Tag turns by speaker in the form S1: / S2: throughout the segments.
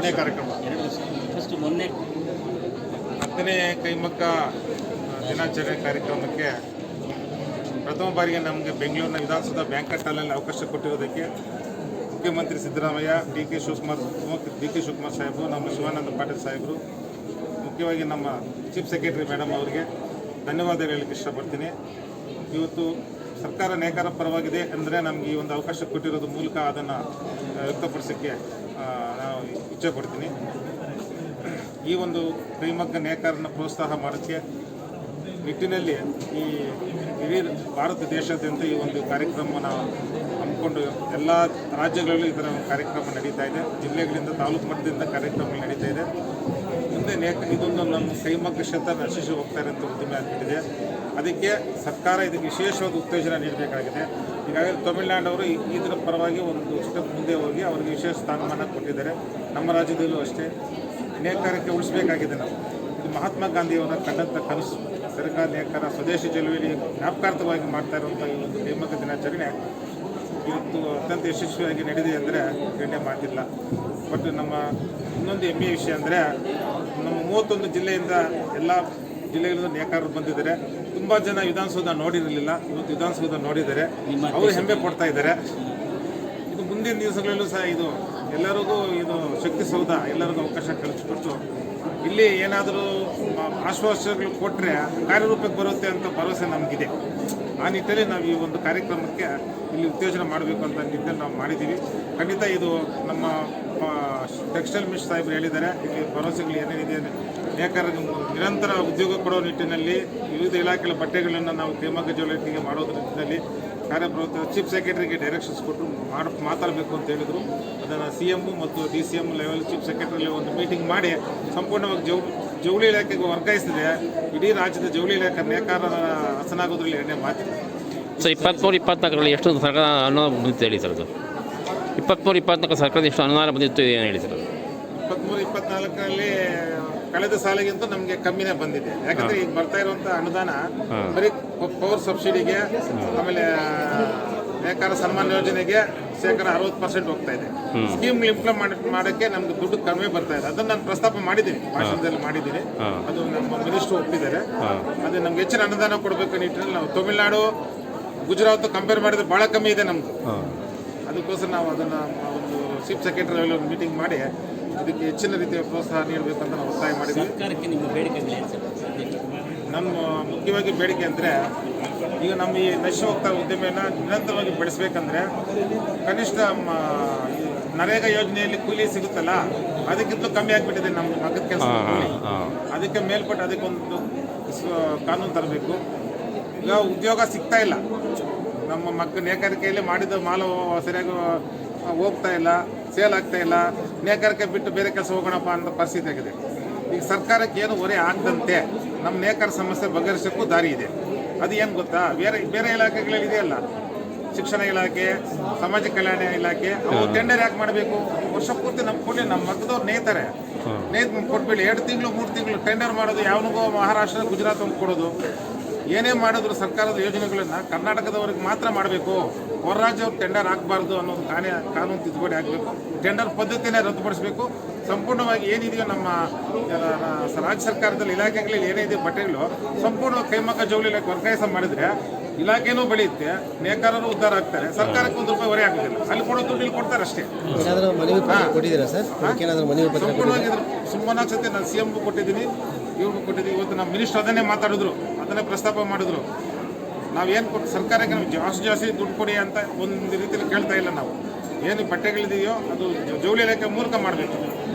S1: ಎರಡನೇ ಕಾರ್ಯಕ್ರಮ.
S2: ಫಸ್ಟ್ ಮೊನ್ನೆ
S1: 10ನೇ ಕೈಮಗ್ಗ ದಿನಾಚರಣೆ ಕಾರ್ಯಕ್ರಮಕ್ಕೆ ಪ್ರಥಮ ಬಾರಿಗೆ ನಮಗೆ ಬೆಂಗಳೂರಿನ ವಿಧಾನಸೌಧ ಬ್ಯಾಂಕ್ವೆಟ್ ಹಾಲಲ್ಲಿ ಅವಕಾಶ ಕೊಟ್ಟಿರೋದಕ್ಕೆ ಮುಖ್ಯಮಂತ್ರಿ ಸಿದ್ದರಾಮಯ್ಯ, ಡಿ ಕೆ ಶಿವಕುಮಾರ್ ಸಾಹೇಬರು, ನಮ್ಮ ಶಿವಾನಂದ ಪಾಟೀಲ್ ಸಾಹೇಬರು, ಮುಖ್ಯವಾಗಿ ನಮ್ಮ ಚೀಫ್ ಸೆಕ್ರೆಟರಿ ಮೇಡಮ್ ಅವರಿಗೆ ಧನ್ಯವಾದ ಹೇಳಲಿಕ್ಕೆ ಇಷ್ಟಪಡ್ತೀನಿ. ಇವತ್ತು ಸರ್ಕಾರ ನೇಕಾರ ಪರವಾಗಿದೆ ಅಂದರೆ ನಮಗೆ ಈ ಒಂದು ಅವಕಾಶ ಕೊಟ್ಟಿರೋದು ಮೂಲಕ ಅದನ್ನು ವ್ಯಕ್ತಪಡಿಸೋಕ್ಕೆ ನಾನು ಇಚ್ಛೆ ಪಡ್ತೀನಿ. ಈ ಒಂದು ಕೈಮಗ್ಗ ನೇಕಾರನ ಪ್ರೋತ್ಸಾಹ ಮಾಡೋಕ್ಕೆ ನಿಟ್ಟಿನಲ್ಲಿ ಈ ಇಡೀ ಭಾರತ ದೇಶಾದ್ಯಂತ ಈ ಒಂದು ಕಾರ್ಯಕ್ರಮವನ್ನು ಹಮ್ಮಿಕೊಂಡು ಎಲ್ಲ ರಾಜ್ಯಗಳಲ್ಲೂ ಇದರ ಕಾರ್ಯಕ್ರಮ ನಡೀತಾ ಇದೆ. ಜಿಲ್ಲೆಗಳಿಂದ ತಾಲೂಕು ಮಟ್ಟದಿಂದ ಕಾರ್ಯಕ್ರಮ ನಡೀತಾ ಇದೆ. ಮುಂದೆ ಇದೊಂದು ನಮ್ಮ ಕೈಮಗ್ಗ ಕ್ಷೇತ್ರ ನಶಿಸಿ ಹೋಗ್ತಾರೆ ಅಂತ ಉದ್ದಿಮೆ ಆಗ್ಬಿಟ್ಟಿದೆ. ಅದಕ್ಕೆ ಸರ್ಕಾರ ಇದಕ್ಕೆ ವಿಶೇಷವಾದ ಉತ್ತೇಜನ ನೀಡಬೇಕಾಗಿದೆ. ಈಗಾಗಲೇ ತಮಿಳುನಾಡವರು ಇದರ ಪರವಾಗಿ ಒಂದು ಸ್ಟೆಪ್ ಮುಂದೆ ಹೋಗಿ ಅವರಿಗೆ ವಿಶೇಷ ಸ್ಥಾನಮಾನ ಕೊಟ್ಟಿದ್ದಾರೆ. ನಮ್ಮ ರಾಜ್ಯದಲ್ಲೂ ಅಷ್ಟೇ ನೇಕಾರಕ್ಕೆ ಉಳಿಸಬೇಕಾಗಿದೆ. ನಾವು ಇದು ಮಹಾತ್ಮ ಗಾಂಧಿಯವರ ಕಂಡಂಥ ಕನಸು. ಸರ್ಕಾರ ನೇಕಾರ ಸ್ವದೇಶಿ ಚಳುವಳಿ ಜ್ಞಾಪಕಾರ್ಥವಾಗಿ ಮಾಡ್ತಾ ಇರುವಂಥ ಈ ಒಂದು ಕೈಮಗ್ಗ ದಿನಾಚರಣೆ ಇವತ್ತು ಅತ್ಯಂತ ಯಶಸ್ವಿಯಾಗಿ ನಡೆದಿದೆ ಅಂದರೆ ಎರಡನೇ ಮಾತಿಲ್ಲ. ಬಟ್ ನಮ್ಮ ಇನ್ನೊಂದು ಹೆಮ್ಮೆಯ ವಿಷಯ ಅಂದರೆ ನಮ್ಮ 31 ಜಿಲ್ಲೆಯಿಂದ ಎಲ್ಲ ಜಿಲ್ಲೆಗಳಿಂದ ನೇಕಾರರು ಬಂದಿದ್ದಾರೆ. ತುಂಬ ಜನ ವಿಧಾನಸೌಧ ನೋಡಿರಲಿಲ್ಲ, ಇವತ್ತು ವಿಧಾನಸೌಧ ನೋಡಿದ್ದಾರೆ, ಅವರು ಹೆಮ್ಮೆ ಪಡ್ತಾ ಇದ್ದಾರೆ. ಇದು ಮುಂದಿನ ದಿವಸಗಳಲ್ಲೂ ಸಹ ಇದು ಎಲ್ಲರಿಗೂ ಇದು ಶಕ್ತಿ ಸೌಧ ಎಲ್ಲರಿಗೂ ಅವಕಾಶ ಕಲ್ಪಿಸ್ಕೊಟ್ಟು ಇಲ್ಲಿ ಏನಾದರೂ ಆಶ್ವಾಸಗಳು ಕೊಟ್ಟರೆ ಕಾರ್ಯರೂಪಕ್ಕೆ ಬರುತ್ತೆ ಅಂತ ಭರವಸೆ ನಮಗಿದೆ. ಆ ನಿಟ್ಟಿನಲ್ಲಿ ನಾವು ಈ ಒಂದು ಕಾರ್ಯಕ್ರಮಕ್ಕೆ ಇಲ್ಲಿ ಉತ್ತೇಜನ ಮಾಡಬೇಕು ಅಂತ ನಿಟ್ಟಿನಲ್ಲಿ ನಾವು ಮಾಡಿದ್ದೀವಿ. ಖಂಡಿತ ಇದು ನಮ್ಮ ಟೆಕ್ಸ್ಟೈಲ್ ಮಿನಿಸ್ಟರ್ ಸಾಹೇಬರು ಹೇಳಿದ್ದಾರೆ. ಇಲ್ಲಿ ಭರವಸೆಗಳು ಏನೇನಿದೆ ನೇಕಾರರಿಗೆ ನಿರಂತರ ಉದ್ಯೋಗ ಕೊಡೋ ನಿಟ್ಟಿನಲ್ಲಿ ವಿವಿಧ ಇಲಾಖೆಗಳ ಬಟ್ಟೆಗಳನ್ನು ನಾವು ಕೈಮಗ್ಗ ಜ್ಯುವೆಲರಿಗೆ ಮಾಡೋದ್ರ ನಿಟ್ಟಿನಲ್ಲಿ ಕಾರ್ಯಪ್ರವೃತ್ತ ಚೀಫ್ ಸೆಕ್ರೆಟರಿಗೆ ಡೈರೆಕ್ಷನ್ಸ್ ಕೊಟ್ಟು ಮಾತಾಡಬೇಕು ಅಂತ ಹೇಳಿದರು. ಅದನ್ನು CM ಮತ್ತು DCM ಲೆವೆಲ್ ಚೀಫ್ ಸೆಕ್ರೆಟರಿ ಒಂದು ಮೀಟಿಂಗ್ ಮಾಡಿ ಸಂಪೂರ್ಣವಾಗಿ ಜವಳಿ ಇಲಾಖೆಗೆ ವರ್ಗಾಯಿಸಿದೆ. ಇಡೀ ರಾಜ್ಯದ ಜವಳಿ ಇಲಾಖೆ ನೇಕಾರರ ಹಸನಾಗೋದ್ರಲ್ಲಿ ಎರಡನೇ ಮಾತಿದೆ.
S3: ಸೊ 23-24ರಲ್ಲಿ ಎಷ್ಟು ಸರ್ಕಾರ ಅನುದಾನ ಬಂದಿತ್ತು ಹೇಳಿ ಸರ್? ಅದು 23-24 ಸರ್ಕಾರದ ಎಷ್ಟು ಅನುದಾನ ಬಂದಿತ್ತು ಏನು ಹೇಳಿ ಸರ್?
S1: 23-24ರಲ್ಲಿ ಕಳೆದ ಸಾಲಿಗಿಂತ ನಮಗೆ ಕಮ್ಮಿನೇ ಬಂದಿದೆ. ಯಾಕಂದರೆ ಈಗ ಬರ್ತಾ ಇರುವಂಥ ಅನುದಾನ ಬರೀ ಪವರ್ ಸಬ್ಸಿಡಿಗೆ, ಆಮೇಲೆ ನೇಕಾರ ಸನ್ಮಾನ ಯೋಜನೆಗೆ ಶೇಕಡ 60% ಹೋಗ್ತಾ ಇದೆ. ಸ್ಕೀಮ್ ಇಂಪ್ಲಿಮೆಂಟ್ ಮಾಡೋಕ್ಕೆ ನಮ್ಗೆ ದುಡ್ಡು ಕಡಿಮೆ ಬರ್ತಾ ಇದೆ. ಅದನ್ನು ನಾನು ಪ್ರಸ್ತಾಪ ಮಾಡಿದ್ದೀನಿ, ಭಾಷಣದಲ್ಲಿ ಮಾಡಿದ್ದೀನಿ. ಅದು ನಮ್ಮ ಮಿನಿಸ್ಟ್ರು ಒಪ್ಪಿದ್ದಾರೆ. ಅದು ನಮ್ಗೆ ಹೆಚ್ಚಿನ ಅನುದಾನ ಕೊಡಬೇಕು ನಿಟ್ಟಿನಲ್ಲಿ ನಾವು ತಮಿಳುನಾಡು, ಗುಜರಾತ್ ಕಂಪೇರ್ ಮಾಡಿದ್ರೆ ಭಾಳ ಕಮ್ಮಿ ಇದೆ ನಮ್ಮದು. ಅದಕ್ಕೋಸ್ಕರ ನಾವು ಅದನ್ನು ಒಂದು ಚೀಫ್ ಸೆಕ್ರೆಟರಿ ಒಂದು ಮೀಟಿಂಗ್ ಮಾಡಿ ಇದಕ್ಕೆ ಹೆಚ್ಚಿನ ರೀತಿಯ ಪ್ರೋತ್ಸಾಹ ನೀಡಬೇಕಂತ ನಾವು ಒತ್ತಾಯ ಮಾಡಿದ್ವಿ. ನಮ್ಮ ಮುಖ್ಯವಾಗಿ ಬೇಡಿಕೆ ಅಂದರೆ ಈಗ ನಮ್ಮ ಈ ನಶಿ ಹೋಗ್ತಾ ಉದ್ಯಮೆಯನ್ನು ನಿರಂತರವಾಗಿ ಬೆಳೆಸಬೇಕಂದ್ರೆ ಕನಿಷ್ಠ ನರೇಗಾ ಯೋಜನೆಯಲ್ಲಿ ಕೂಲಿ ಸಿಗುತ್ತಲ್ಲ ಅದಕ್ಕಿಂತಲೂ ಕಮ್ಮಿ ಆಗಿಬಿಟ್ಟಿದೆ ನಮ್ಮ ಮಗದ ಕೆಲಸ. ಅದಕ್ಕೆ ಮೇಲ್ಪಟ್ಟು ಅದಕ್ಕೊಂದು ಕಾನೂನು ತರಬೇಕು. ಈಗ ಉದ್ಯೋಗ ಸಿಗ್ತಾ ಇಲ್ಲ, ನಮ್ಮ ನೇಕಾರಿಕೆಯಲ್ಲಿ ಮಾಡಿದ ಮಾಲು ಸರಿಯಾಗಿ ಹೋಗ್ತಾ ಇಲ್ಲ, ಸೇಲ್ ಆಗ್ತಾ ಇಲ್ಲ, ನೇಕಾರಿಕೆ ಬಿಟ್ಟು ಬೇರೆ ಕೆಲಸ ಹೋಗೋಣಪ್ಪ ಅನ್ನೋ ಪರಿಸ್ಥಿತಿ ಆಗಿದೆ. ಈಗ ಸರ್ಕಾರಕ್ಕೆ ಏನು ಹೊರೆ ಆಗದಂತೆ ನಮ್ಮ ನೇಕಾರ ಸಮಸ್ಯೆ ಬಗೆಹರಿಸೋಕ್ಕೂ ದಾರಿ ಇದೆ. ಅದು ಏನು ಗೊತ್ತಾ, ಬೇರೆ ಇಲಾಖೆಗಳಲ್ಲಿ ಇದೆಯಲ್ಲ, ಶಿಕ್ಷಣ ಇಲಾಖೆ, ಸಮಾಜ ಕಲ್ಯಾಣ ಇಲಾಖೆ, ಅವು ಟೆಂಡರ್ ಯಾಕೆ ಮಾಡಬೇಕು? ವರ್ಷ ಪೂರ್ತಿ ನಮ್ಮ ಕೊಡಲಿ, ನಮ್ಮ ಮಕ್ಕದವ್ರು ನೇಯ್ತಾರೆ, ಕೊಟ್ಬಿಡಿ. 2 ತಿಂಗಳು 3 ತಿಂಗಳು ಟೆಂಡರ್ ಮಾಡೋದು, ಯಾವನಿಗೋ ಮಹಾರಾಷ್ಟ್ರ ಗುಜರಾತ್ ಅವ್ನು ಕೊಡೋದು. ಏನೇ ಮಾಡಿದ್ರು ಸರ್ಕಾರದ ಯೋಜನೆಗಳನ್ನು ಕರ್ನಾಟಕದವ್ರಿಗೆ ಮಾತ್ರ ಮಾಡಬೇಕು, ಹೊರ ರಾಜ್ಯವ್ರು ಟೆಂಡರ್ ಆಗಬಾರ್ದು ಅನ್ನೋದು ಕಾನೂನು ತಿದ್ದುಪಡಿ ಆಗಬೇಕು. ಟೆಂಡರ್ ಪದ್ಧತಿನೇ ರದ್ದುಪಡಿಸಬೇಕು. ಸಂಪೂರ್ಣವಾಗಿ ಏನಿದೆಯೋ ನಮ್ಮ ರಾಜ್ಯ ಸರ್ಕಾರದಲ್ಲಿ ಇಲಾಖೆಗಳಲ್ಲಿ ಏನಿದೆ ಬಟ್ಟೆಗಳು ಸಂಪೂರ್ಣವಾಗಿ ಕೈಮಗ್ಗ ಜವಳಿ ಇಲಾಖೆ ವರ್ಗಾಯಿಸ ಮಾಡಿದರೆ ಇಲಾಖೆನೂ ಬೆಳೆಯುತ್ತೆ, ನೇಕಾರರು ಉದ್ಧಾರ ಆಗ್ತಾರೆ, ಸರ್ಕಾರಕ್ಕೆ ₹1 ಹೊರೆ ಆಗೋದಿಲ್ಲ. ಅಲ್ಲಿ ಕೊಡೋ ದುಡ್ಡು ಇಲ್ಲಿ ಕೊಡ್ತಾರೆ ಅಷ್ಟೇ. ಸಂಪೂರ್ಣವಾಗಿ ಸುಮ್ಮನೆ ಸತಿ ನಾನು CM ಕೊಟ್ಟಿದ್ದೀನಿ, ಇವ್ರಿಗೂ ಕೊಟ್ಟಿದ್ದೀವಿ. ಇವತ್ತು ನಮ್ಮ ಮಿನಿಸ್ಟರ್ ಅದನ್ನೇ ಮಾತಾಡಿದ್ರು, ಅದನ್ನೇ ಪ್ರಸ್ತಾಪ ಮಾಡಿದ್ರು. ನಾವೇನು ಕೊಟ್ಟು ಸರ್ಕಾರಕ್ಕೆ ನಾವು ಜಾಸ್ತಿ ದುಡ್ಡು ಕೊಡಿ ಅಂತ ಒಂದು ರೀತಿಯಲ್ಲಿ ಕೇಳ್ತಾ ಇಲ್ಲ. ನಾವು ಏನು ಬಟ್ಟೆಗಳಿದೆಯೋ ಅದು ಜವಳಿ ಇಲಾಖೆ ಮೂಲಕ ಮಾಡಬೇಕು.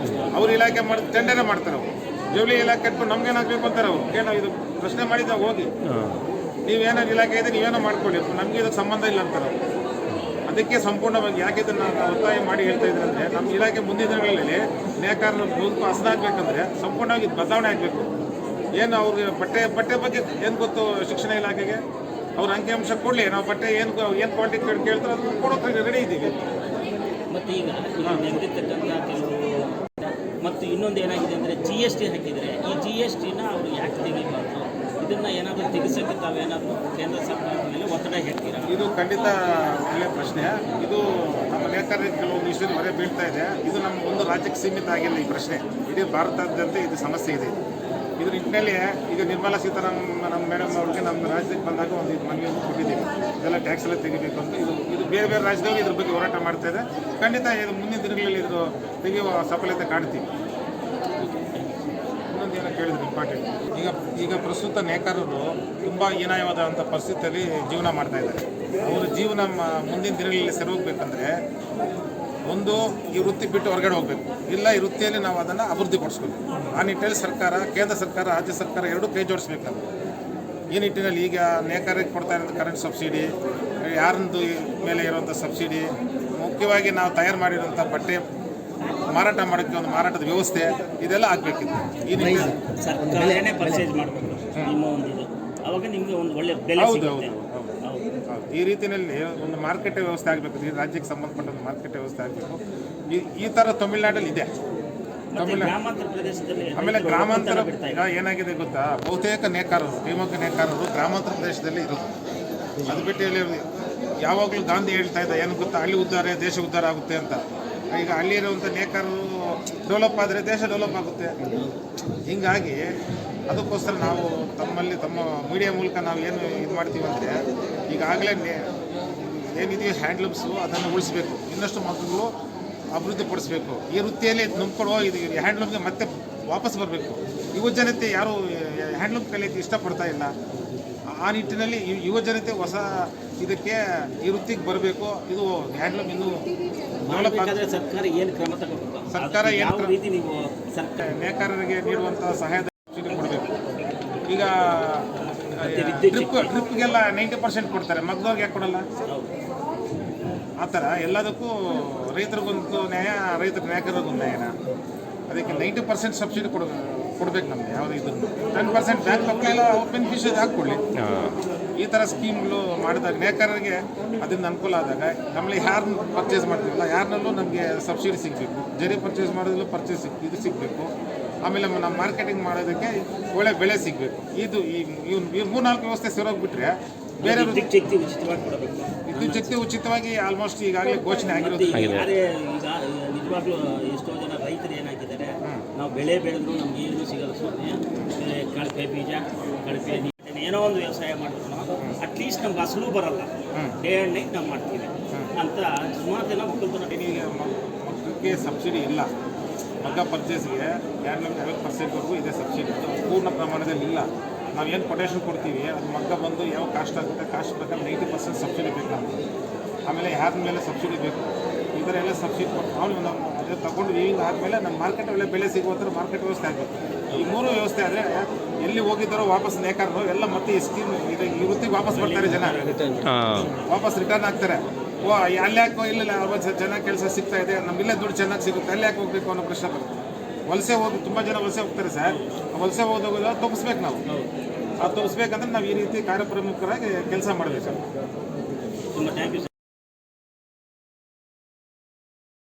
S1: ಅವ್ರ ಇಲಾಖೆ ಮಾಡಿ ಟೆಂಡರೇ ಮಾಡ್ತಾರೆ. ಅವರು ಜವಳಿ ಇಲಾಖೆ ಇಟ್ಕೊಂಡು ನಮ್ಗೇನಾಗಬೇಕು ಅಂತಾರೆ. ಅವರು ಏನೋ ಇದು ಪ್ರಶ್ನೆ ಮಾಡಿದಾಗ ಹೋಗಿ ನೀವೇನೋ ಇಲಾಖೆ ಇದೆ ನೀವೇನೋ ಮಾಡ್ಕೊಳ್ಳಿ, ನಮಗೆ ಇದಕ್ಕೆ ಸಂಬಂಧ ಇಲ್ಲ ಅಂತಾರೆ. ಅದಕ್ಕೆ ಸಂಪೂರ್ಣವಾಗಿ ಯಾಕೆ ಇದನ್ನು ಒತ್ತಾಯ ಮಾಡಿ ಹೇಳ್ತಾ ಇದ್ದಾರೆ ಅಂದರೆ, ನಮ್ಮ ಇಲಾಖೆ ಮುಂದಿನ ದಿನಗಳಲ್ಲಿ ನೇಕಾರರ ಬದುಕು ಹಸನಾಗಬೇಕಂದ್ರೆ ಸಂಪೂರ್ಣವಾಗಿ ಬದಲಾವಣೆ ಆಗಬೇಕು. ಏನು ಅವ್ರಿಗೆ ಬಟ್ಟೆ ಬಗ್ಗೆ ಏನು ಗೊತ್ತು ಶಿಕ್ಷಣ ಇಲಾಖೆಗೆ, ಅವ್ರ ಅಂಕಿಅಂಶ ಕೊಡಲಿ, ನಾವು ಬಟ್ಟೆ ಏನು ಕ್ವಾಲಿಟಿ ಕೇಳ್ತಾರೆ ಅದನ್ನು ಕೊಡೋಕೆ ರೆಡಿ ಇದ್ದೀವಿ.
S2: ಮತ್ತು ಈಗ ನೆಗೆದಿರ್ತಕ್ಕಂಥ ಕೆಲವು ಮತ್ತು ಇನ್ನೊಂದು ಏನಾಗಿದೆ ಅಂದರೆ GST ಹಾಕಿದರೆ ಈ GSTನ ಅವರು ಯಾಕೆ ತೆಗಿಬಾರ್ದು? ಇದನ್ನ ಏನಾದರೂ ತೆಗೆಸಕ್ಕೆ ತಾವೇನಾದರೂ ಕೇಂದ್ರ ಸರ್ಕಾರದ ಮೇಲೆ ಒತ್ತಡ ಹೇಳ್ತೀರಾ?
S1: ಇದು ಖಂಡಿತ ಒಳ್ಳೆಯ ಪ್ರಶ್ನೆ. ಇದು ನಮ್ಮ ನೇಕಾರರಿಗೆ ಕೆಲವೊಂದು ವಿಷಯದ ಹೊರೆ ಬೀಳ್ತಾ ಇದೆ. ಇದು ನಮ್ಮ ಒಂದು ರಾಜ್ಯಕ್ಕೆ ಸೀಮಿತ ಆಗಿಲ್ಲ ಈ ಪ್ರಶ್ನೆ, ಇಡೀ ಭಾರತಾದ್ಯಂತ ಇದು ಸಮಸ್ಯೆ ಇದೆ. ಇದ್ರ ನಿಟ್ಟಿನಲ್ಲಿ ಈಗ ನಿರ್ಮಲಾ ಸೀತಾರಾಮನ್ ನಮ್ಮ ಮೇಡಮ್ ಅವ್ರಿಗೆ ನಮ್ಮ ರಾಜ್ಯಕ್ಕೆ ಬಂದಾಗ ಒಂದು ಇದು ಮನವಿಯನ್ನು ಕೊಟ್ಟಿದ್ದೀವಿ, ಇದೆಲ್ಲ ಟ್ಯಾಕ್ಸ್ ಎಲ್ಲ ತೆಗಿಬೇಕು ಅಂತ. ಇದು ಬೇರೆ ಬೇರೆ ರಾಜ್ಯದವರು ಇದ್ರ ಬಗ್ಗೆ ಹೋರಾಟ ಮಾಡ್ತಾ ಇದೆ. ಖಂಡಿತ ಇದು ಮುಂದಿನ ದಿನಗಳಲ್ಲಿ ಇದು ತೆಗೆಯುವ ಸಫಲತೆ ಕಾಣ್ತೀವಿ. ಇನ್ನೊಂದೇನೋ ಕೇಳಿದ್ರು ಇಂಪಾರ್ಟೆಂಟ್. ಈಗ ಪ್ರಸ್ತುತ ನೇಕಾರರು ತುಂಬ ಹೀನಾಯವಾದಂಥ ಪರಿಸ್ಥಿತಿಯಲ್ಲಿ ಜೀವನ ಮಾಡ್ತಾ ಇದ್ದಾರೆ. ಅವರ ಜೀವನ ಮುಂದಿನ ದಿನಗಳಲ್ಲಿ ಸರಿ ಹೋಗ್ಬೇಕಂದ್ರೆ ಒಂದು ಈ ವೃತ್ತಿ ಬಿಟ್ಟು ಹೊರಗಡೆ ಹೋಗಬೇಕು, ಇಲ್ಲ ಈ ವೃತ್ತಿಯಲ್ಲಿ ನಾವು ಅದನ್ನು ಅಭಿವೃದ್ಧಿಪಡಿಸ್ಬೇಕು. ಆ ನಿಟ್ಟಿನಲ್ಲಿ ಸರ್ಕಾರ, ಕೇಂದ್ರ ಸರ್ಕಾರ, ರಾಜ್ಯ ಸರ್ಕಾರ ಎರಡೂ ಕೈ ಜೋಡಿಸ್ಬೇಕು ನಾವು. ಈ ನಿಟ್ಟಿನಲ್ಲಿ ಈಗ ನೇಕಾರರಿಗೆ ಕೊಡ್ತಾ ಇರೋಂಥ ಕರೆಂಟ್ ಸಬ್ಸಿಡಿ, ಯಾರದ್ದು ಮೇಲೆ ಇರುವಂಥ ಸಬ್ಸಿಡಿ, ಮುಖ್ಯವಾಗಿ ನಾವು ತಯಾರು ಮಾಡಿರೋಂಥ ಬಟ್ಟೆ ಮಾರಾಟ ಮಾಡೋಕ್ಕೆ ಒಂದು ಮಾರಾಟದ ವ್ಯವಸ್ಥೆ, ಇದೆಲ್ಲ ಆಗಬೇಕಿದೆ. ಈ ನಿಟ್ಟಿನಲ್ಲಿ
S2: ಸರ್ಕಾರನೇ ಪರ್ಚೇಸ್ ಮಾಡಬೇಕು ನಿಮ್ಮ ಒಂದು ಇದು, ಅವಾಗ ನಿಮಗೆ ಒಂದು ಒಳ್ಳೆ ಬೆಲೆ ಸಿಗುತ್ತೆ.
S1: ಈ ರೀತಿಯಲ್ಲಿ ಒಂದು ಮಾರ್ಕೆಟ್ ವ್ಯವಸ್ಥೆ ಆಗಬೇಕು. ಈ ರಾಜ್ಯಕ್ಕೆ ಸಂಬಂಧಪಟ್ಟ ಒಂದು ಮಾರ್ಕೆಟ್ ವ್ಯವಸ್ಥೆ ಆಗಬೇಕು. ಈ ಥರ ತಮಿಳ್ನಾಡಲ್ಲಿ ಇದೆ.
S2: ಗ್ರಾಮಾಂತರ ಪ್ರದೇಶದಲ್ಲಿ
S1: ಆಮೇಲೆ ಗ್ರಾಮಾಂತರ ಈಗ ಏನಾಗಿದೆ ಗೊತ್ತಾ, ಬಹುತೇಕ ನೇಕಾರರು, ಕೈಮಗ್ಗ ನೇಕಾರರು ಗ್ರಾಮಾಂತರ ಪ್ರದೇಶದಲ್ಲಿ ಇರೋದು. ಅದು ಬಿಟ್ಟು ಹೇಳಿ ಯಾವಾಗಲೂ ಗಾಂಧಿ ಹೇಳ್ತಾ ಇದ್ದ ಏನು ಗೊತ್ತಾ, ಹಳ್ಳಿ ಉದ್ಧಾರ ದೇಶ ಉದ್ಧಾರ ಆಗುತ್ತೆ ಅಂತ. ಈಗ ಅಲ್ಲಿ ಇರುವಂಥ ನೇಕಾರರು ಡೆವಲಪ್ ಆದರೆ ದೇಶ ಡೆವಲಪ್ ಆಗುತ್ತೆ. ಹೀಗಾಗಿ ಅದಕ್ಕೋಸ್ಕರ ನಾವು ತಮ್ಮ ಮೀಡಿಯಾ ಮೂಲಕ ನಾವು ಏನು ಇದು ಮಾಡ್ತೀವಿ ಅಂದರೆ, ಈಗಾಗಲೇ ಏನಿದೆಯೋ ಹ್ಯಾಂಡ್ಲೂಮ್ಸು ಅದನ್ನು ಉಳಿಸ್ಬೇಕು, ಇನ್ನಷ್ಟು ಮಕ್ಕಳು ಅಭಿವೃದ್ಧಿಪಡಿಸ್ಬೇಕು. ಈ ವೃತ್ತಿಯಲ್ಲಿ ನಂಬ್ಕೊಡುವ ಇದು ಹ್ಯಾಂಡ್ಲೂಮ್ಗೆ ಮತ್ತೆ ವಾಪಸ್ ಬರಬೇಕು. ಯುವ ಜನತೆ ಯಾರು ಹ್ಯಾಂಡ್ಲೂಮ್ ಕಲಿಯೋಕ್ಕೆ ಇಷ್ಟಪಡ್ತಾ ಇಲ್ಲ. ಆ ನಿಟ್ಟಿನಲ್ಲಿ ಯುವ ಜನತೆ ಹೊಸ ಇದಕ್ಕೆ ಈ ವೃತ್ತಿಗೆ ಬರಬೇಕು. ಇದು ಹ್ಯಾಂಡ್ಲೂಮ್ ಇನ್ನೂ ಡೆವಲಪ್
S2: ಆಗಬೇಕಾದ್ರೆ ಸರ್ಕಾರ ಏನು ಕ್ರಮ ತಗೋಬೇಕು?
S1: ಸರ್ಕಾರ
S2: ಯಾವ ರೀತಿ ನೀವು ಸರ್ಕಾರ
S1: ನೇಕಾರರಿಗೆ ನೀಡುವಂಥ ಸಹಾಯದ ಕೊಡಬೇಕು. ಈಗ ಡ್ರಿಪ್ಗೆಲ್ಲ 90% ಕೊಡ್ತಾರೆ, ಮಗ್ದವ್ರಿಗೆ ಯಾಕೆ ಕೊಡಲ್ಲ? ಆ ಥರ ಎಲ್ಲದಕ್ಕೂ ರೈತರಿಗೊಂದು ನ್ಯಾಯ, ರೈತರ ನೇಕಾರರಿಗೊಂದು ನ್ಯಾಯನ. ಅದಕ್ಕೆ 90% ಸಬ್ಸಿಡಿ ಕೊಡ್ಬೇಕು ನಮಗೆ. ಯಾವುದೇ ಇದನ್ನು 10% ಬ್ಯಾಂಕ್ ಮಕ್ಕಳೆಲ್ಲ ಅವ್ರ ಬೆನಿಫಿಷರಿ ಹಾಕ್ಕೊಡ್ಲಿ. ಈ ಥರ ಸ್ಕೀಮ್ಗಳು ಮಾಡಿದಾಗ ನೇಕಾರರಿಗೆ ಅದರಿಂದ ಅನುಕೂಲ ಆದಾಗ, ನಮ್ಮಲ್ಲಿ ಯಾರನ್ನ ಪರ್ಚೇಸ್ ಮಾಡ್ತೀವಲ್ಲ ಯಾರನ್ನಲ್ಲೂ ನಮಗೆ ಸಬ್ಸಿಡಿ ಸಿಗಬೇಕು. ಜರಿ ಪರ್ಚೇಸ್ ಮಾಡೋದ್ರಲ್ಲೂ ಇದು ಸಿಗಬೇಕು. ಆಮೇಲೆ ನಮ್ಮ ಮಾರ್ಕೆಟಿಂಗ್ ಮಾಡೋದಕ್ಕೆ ಒಳ್ಳೆ ಬೆಲೆ ಸಿಗಬೇಕು. ಇದು ಈ 3-4 ವ್ಯವಸ್ಥೆ ಸರೋಗ್ಬಿಟ್ರೆ ಬೇರೆ
S2: ವಿದ್ಯುತ್ ಶಕ್ತಿ ಉಚಿತವಾಗಿ ಕೊಡಬೇಕು.
S1: ವಿದ್ಯುತ್ ಶಕ್ತಿ ಉಚಿತವಾಗಿ ಆಲ್ಮೋಸ್ಟ್ ಈಗಾಗಲೇ ಘೋಷಣೆ ಆಗಿರೋದು.
S2: ಆದರೆ ಈಗ ನಿಜವಾಗ್ಲೂ ಎಷ್ಟೋ ಜನ ರೈತರು ಏನಾಗಿದ್ದಾರೆ, ನಾವು ಬೆಳೆ ಬೆಳೆದ್ರು ನಮ್ಗೆ ಏನು ಸಿಗಲ್ಲ, ಸುಮ್ಮನೆ ಕಳಪೆ ಬೀಜ, ಕಳಪೆ ಏನೋ ಒಂದು ವ್ಯವಸಾಯ ಮಾಡಿದ್ರು ಅಟ್ಲೀಸ್ಟ್ ನಮ್ಗೆ ಅಸಲು ಬರಲ್ಲ, ಡೇ ಆ್ಯಂಡ್ ನೈಟ್ ನಾವು ಮಾಡ್ತೀವಿ ಅಂತ ಸುಮಾರು ಜನ ಒಕ್ಕಲ್ತನ.
S1: ಈಗ ಮಕ್ಕಳಿಗೆ ಸಬ್ಸಿಡಿ ಇಲ್ಲ. ಮಗ್ಗ ಪರ್ಚೇಸ್ಗೆ 50%ವರೆಗೂ ಇದೆ ಸಬ್ಸಿಡಿ. ಪೂರ್ಣ ಪ್ರಮಾಣದಲ್ಲಿ ಇಲ್ಲ. ನಾವೇನು ಕೊಟೇಶನ್ ಕೊಡ್ತೀವಿ ಅದು ಮಗ್ಗ ಬಂದು ಯಾವ ಕಾಸ್ಟ್ ಆಗುತ್ತೆ, ಕಾಸ್ಟ್ ಪ್ರಕಾರ 90% ಸಬ್ಸಿಡಿ ಬೇಕು ನಮಗೆ. ಆಮೇಲೆ ಯಾರ ಮೇಲೆ ಸಬ್ಸಿಡಿ ಬೇಕು, ಈ ಥರ ಎಲ್ಲ ಸಬ್ಸಿಡಿ ಕೊಟ್ಟು ನಾವು ಅದೇ ತೊಗೊಂಡು ವೀವಿಂಗ್ ಆದಮೇಲೆ ನಮ್ಮ ಮಾರ್ಕೆಟ್ ಒಳ್ಳೆ ಬೆಲೆ ಸಿಗುವ ಥರ ಮಾರ್ಕೆಟ್ ವ್ಯವಸ್ಥೆ ಆಗಬೇಕು. ಈ 3 ವ್ಯವಸ್ಥೆ ಆದರೆ ಎಲ್ಲಿ ಹೋಗಿದ್ದಾರೋ ವಾಪಸ್ ನೇಕಾರರು ಎಲ್ಲ ಮತ್ತೆ ಈ ಸ್ಕೀಮ್ ಈ ವೃತ್ತಿಗೆ ವಾಪಸ್ ಬರ್ತಾರೆ. ಜನ ವಾಪಸ್ ರಿಟರ್ನ್ ಆಗ್ತಾರೆ. ಅಲ್ಲಿ ಯಾಕೋ ಇಲ್ಲ ಚೆನ್ನಾಗಿ ಕೆಲಸ ಸಿಗ್ತಾ ಇದೆ, ನಮ್ಮಿಲ್ಲೇ ದುಡ್ಡು ಚೆನ್ನಾಗಿ ಸಿಗುತ್ತೆ, ಅಲ್ಲಿ ಯಾಕೆ ಹೋಗಬೇಕು ಅನ್ನೋ ಪ್ರಶ್ನೆ ಬರುತ್ತೆ. ವಲಸೆ ಹೋಗಿ ತುಂಬ ಜನ ವಲಸೆ ಹೋಗ್ತಾರೆ ಸರ್. ವಲಸೆ ಹೋಗೋದೆಲ್ಲ ತಪ್ಪಿಸ್ಬೇಕು ನಾವು. ಅದು ತಪ್ಪಿಸ್ಬೇಕಂದ್ರೆ ನಾವು ಈ ರೀತಿ ಕಾರ್ಯಪ್ರಮುಖರಾಗಿ ಕೆಲಸ ಮಾಡಬೇಕು.
S2: ತುಂಬ ಥ್ಯಾಂಕ್ ಯು ಸರ್.